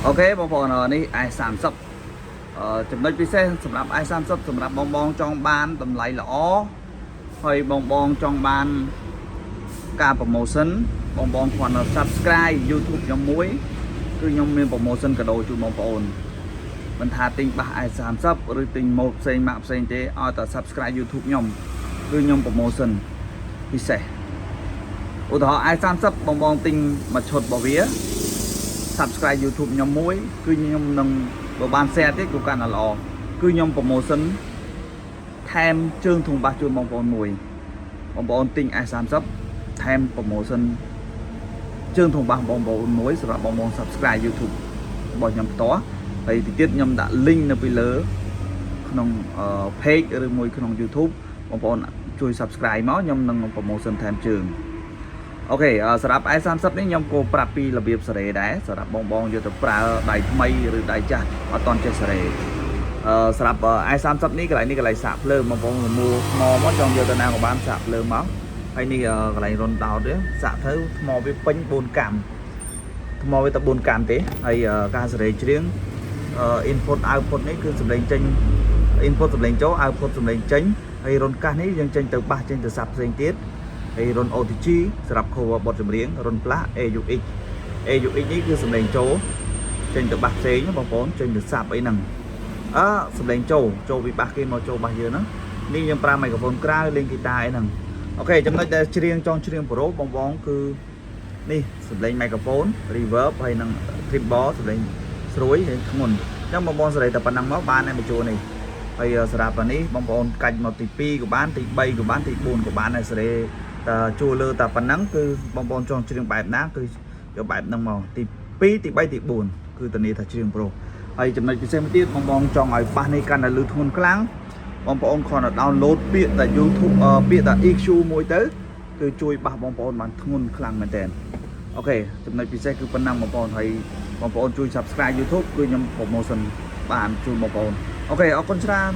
okបងប្អូននេះ i30 ចំណុចពិសេសសម្រាប់ i30 សម្រាប់បងចង់បានតម្លៃល្អហើយបងចង់បានការ promotion បងគ្រាន់តែ subscribe YouTube ខ្ញុំមួយគឺខ្ញុំមាន promotion កាដូជូនបងប្អូនមិនថាទិញបាស i30 ឬទិញម៉ូតផ្សេងម៉ាកផ្សេងទេឲ្យតែ subscribe YouTube ខ្ញុំគឺខ្ញុំ promotion ពិសេសឧទាហរណ៍ i30 បងទិញមួយឈុតរបស់វា subscribe YouTube ខ្ញុំមួយគឺខ្ញុំនឹងបើបាន share ទេគឺកាន់តែល្អគឺខ្ញុំ promotion ថែមជើងធុងបាសជូនបងប្អូនមួយបងប្អូនទិញ i30 ថែម promotion ជើងធុងបាសបងប្អូនមួយសម្រាប់បងប្អូន subscribe YouTube របស់ខ្ញុំផ្ទាល់ហើយទីទៀតខ្ញុំដាក់ link នៅពីលើក្នុង page ឬមួយក្នុង YouTube បងប្អូនជួយ subscribe មកខ្ញុំនឹង promotion ថែមជើងអូខេសម្រាប់ i30 នេះខ្ញុំក៏ប្រាប់ពីរបៀបសេរីដែរសម្រាប់បងយកទៅប្រើដៃថ្មីឬដៃចាស់អត់តន់ចេះសេរីសម្រាប់ i30 នេះកន្លែងនេះកន្លែងសាកភ្លើងបងប្អូនមួថ្មមកចង់យកទៅណាក៏បានសាកភ្លើងមកហើយនេះកន្លែងរុនដោតសាកទៅថ្មវាពេញ4កាំថ្មវាតែ4កាំទេហើយការសេរីច្រៀងinput output នេះគឺសម្លេងចេញ input សម្លេងចូល output សម្លេងចេញហើយរុនកាសនេះយើងចេញទៅបាសចេញទៅសាប់ផ្សេងទៀតហើយរុន OTG សម្រាប់ cover បទចម្រៀងរុន plus AUX នេះគឺសម្លេងចូលចេញទៅបាសផ្សេងបងប្អូនចេញទៅសាប់អីហ្នឹងសម្លេងចូលពីបាសគេមកចូលបាសយើងហ្នឹងនេះយើងប្រើ microphone ក្រៅលេងហ្គីតាអីហ្នឹងអូខេចំណុចដែលច្រៀងចង់ច្រៀងប្រូបងគឺនេះសម្លេង microphone reverb ហើយនឹង treble សម្លេងស្រួយហើយធ្ងន់អញ្ចឹងបងប្អូនសេរីតែប៉ុណ្ណឹងមកបានហើយបញ្ចូលនេះហើយសម្រាប់នេះបងប្អូនកាច់មកទី2ក៏បានទី3ក៏បានទី4ក៏បានហើយសេរីតែជួលលើតែប៉ុណ្ណឹងគឺបងប្អូនចង់ច្រៀងបែបណាគឺយកបែបហ្នឹងមកទី2ទី3ទី4គឺធានាថាច្រៀងប្រូហើយចំណុចពិសេសមួយទៀតបងចង់ឲ្យបាសនេះកាន់តែលឺធ្ងន់ខ្លាំងបងប្អូនគ្រាន់តែ download ពាក្យតែ YouTube ពាក្យតែ EQ មួយទៅគឺជួយបាសបងប្អូនបានធ្ងន់ខ្លាំងមែនតើអូខេចំណុចពិសេសគឺប៉ុណ្ណឹងបងប្អូនហើយបងប្អូនជួយ subscribe YouTube គឺខ្ញុំ promotion បានជូនបងប្អូនអូខេអរគុណច្រើន